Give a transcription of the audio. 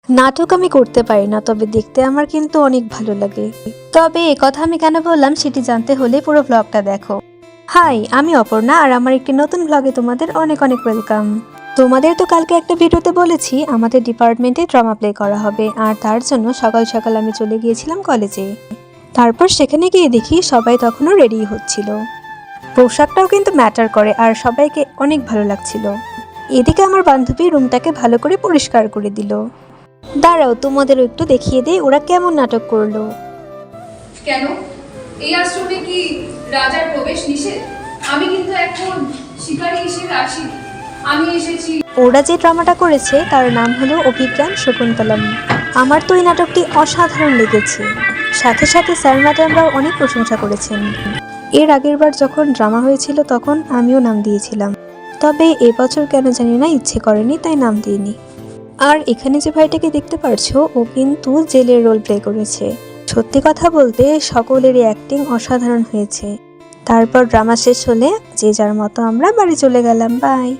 নাটক আমি করতে পারি না, তবে দেখতে আমার কিন্তু অনেক ভালো লাগে। তবে এ কথা আমি কেন বললাম সেটি জানতে হলে পুরো ব্লগটা দেখো। হাই, আমি অপর্ণা আর আমার একটি নতুন ব্লগে তোমাদের অনেক অনেক ওয়েলকাম। তোমাদের তো কালকে একটা ভিডিওতে বলেছি আমাদের ডিপার্টমেন্টে ড্রামা প্লে করা হবে, আর তার জন্য সকাল সকাল আমি চলে গিয়েছিলাম কলেজে। তারপর সেখানে গিয়ে দেখি সবাই তখনও রেডি হচ্ছিল। পোশাকটাও কিন্তু ম্যাটার করে, আর সবাইকে অনেক ভালো লাগছিল। এদিকে আমার বান্ধবী রুমটাকে ভালো করে পরিষ্কার করে দিল। দাঁড়াও, তোমাদেরও একটু দেখিয়ে দেই ওরা কেমন নাটক করলো। কেন এই আশ্রমে কি রাজার প্রবেশ নিষেধ? আমি কিন্তু এখন শিকারী হিসেবে আসিনি, আমি এসেছি। ওরা যে ড্রামাটা করেছে তার নাম হলো অভিজ্ঞান শকুন্তলম। আমার তো এই নাটকটি অসাধারণ লেগেছে। সাথে সাথে স্যার ম্যাডামরাও অনেক প্রশংসা করেছেন। এর আগের বার যখন ড্রামা হয়েছিল তখন আমিও নাম দিয়েছিলাম, তবে এবছর কেন জানি না ইচ্ছে করেনি, তাই নাম দিইনি। আর এখানে যে ভাইটাকে দেখতে পারছো ও কিন্তু জেলের রোল প্লে করেছে। সত্যি কথা বলতে সকলেরই অ্যাক্টিং অসাধারণ হয়েছে। তারপর ড্রামা শেষ হলে যে যার মতো আমরা বাড়ি চলে গেলাম। বাই।